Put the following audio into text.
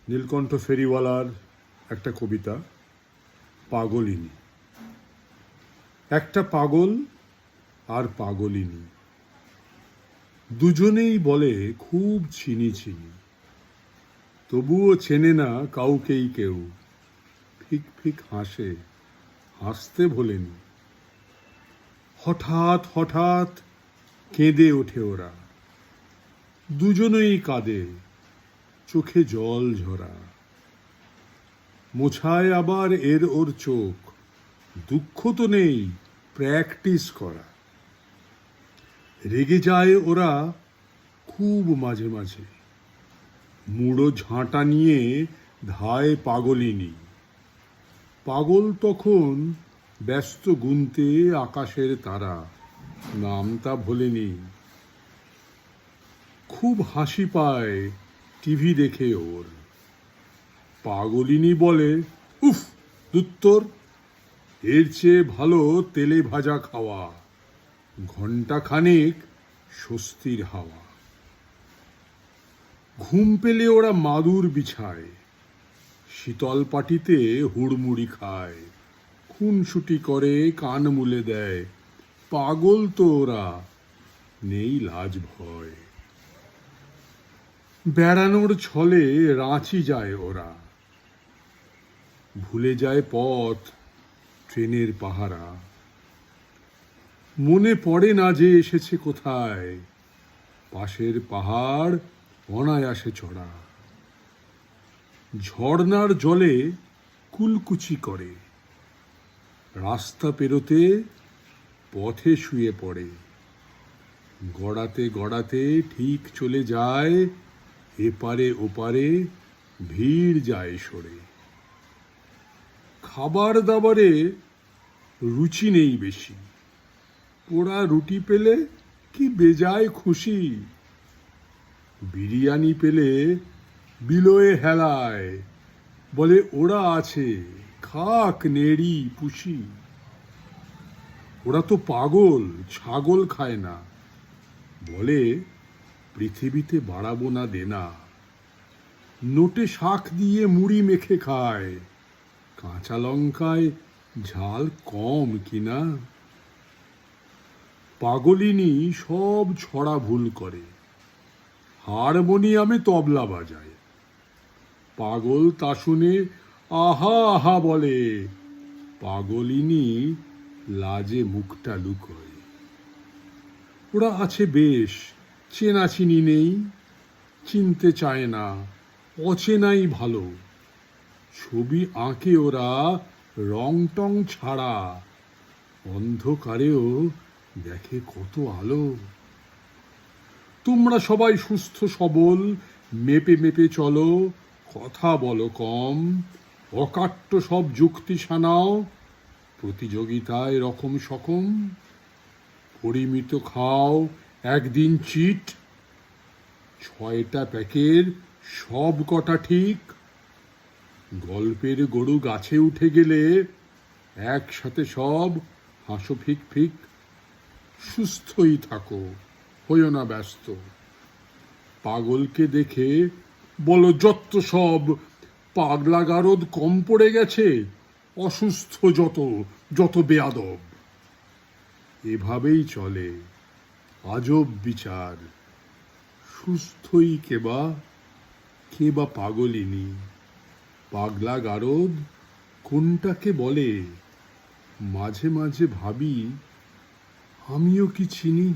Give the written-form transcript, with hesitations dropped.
নীলকণ্ঠ ফেরিওয়ালার একটা কবিতা, পাগলিনী। একটা পাগল আর পাগলিনী, দুজনেই বলে খুব চিনি চিনি, তবুও চেনে না কাউকেই কেউ। ফিক ফিক হাসে, হাসতে ভোলেনি। হঠাৎ হঠাৎ কেঁদে ওঠে ওরা, দুজনেই কাঁদে, চোখে জল ঝরা। মোছায় আবার এর ওর চোখ, দুঃখ তো নেই, প্র্যাকটিস করা। রেগে যায় ওরা খুব মাঝে মাঝে, মুড়ো ঝাঁটা নিয়ে ধায় পাগলিনী। পাগল তখন ব্যস্ত গুনতে আকাশের তারা, নামটা ভোলেনি। খুব হাসি পায় টিভি দেখে ওর। পাগলিনী বলে, উফ দুত্তর, এর চেয়ে ভালো তেলে ভাজা খাওয়া, ঘণ্টা খানেক স্বস্তির হাওয়া। ঘুম পেলে ওরা মাদুর বিছায়, শীতল পাটিতে হুড়মুড়ি খায়, খুনসুটি করে কান মুলে দেয়। পাগল তো ওরা, নেই লাজ ভয়। বেড়ানোর ছলে রাঁচি যায় ওরা, ভুলে যায় পথ, ট্রেনের পাহারা। মনে পড়ে না যে এসেছে কোথায়, পাশের পাহাড় অনায়াসে চড়া। ঝর্ণার জলে কুলকুচি করে, রাস্তা পেরোতে পথে শুয়ে পড়ে। গড়াতে গড়াতে ঠিক চলে যায়, এপারে ওপারে ভিড় যায় সরে। খাবার দাবারে রুচি নেই বেশি, পোড়া রুটি পেলে কি বেজায় খুশি। বিরিয়ানি পেলে বিলোয়ে হেলায়, বলে ওরা আছে, খাক নেড়ি পুষি। ওরা তো পাগল, ছাগল খায় না, বলে পৃথিবীতে বাড়াবো না দেনা। নোটে শাক দিয়ে মুড়ি মেখে খায়, কাঁচা লঙ্কায় ঝাল কম কিনা। পাগলিনী সব ছড়া ভুল করে, হারমোনিয়ামে তবলা বাজায়। পাগল তা শুনে আহা আহা বলে, পাগলিনী লাজে মুখটা লুকোয়। ওরা আছে বেশ, চেনাচিনি নেই, চিনতে চায় না, অচেনাই ভালো। ছবি আঁকে ওরা রং টং ছাড়া, অন্ধকারেও দেখে কত আলো। তোমরা সবাই সুস্থ সবল, মেপে মেপে চলো, কথা বলো কম, অকাট্য সব যুক্তি শানাও, প্রতিযোগিতায় রকম সকম। পরিমিত খাও একদিন চিট, 6টা প্যাকের সব কটা ঠিক। গল্পের গরু গাছে উঠে গেলে একসাথে সব হাসো ফিক ফিক। সুস্থই থাকো, হইও না ব্যস্ত। পাগলকে দেখে বলো যত সব, পাগলা গারদ কম পড়ে গেছে, অসুস্থ যত যত বেয়াদব। এভাবেই চলে আজব বিচার, সুস্থই কেবা কেবা পাগলিনী। পাগলা গারদ কোনটাকে বলে, মাঝে মাঝে ভাবি আমিও কি চিনি।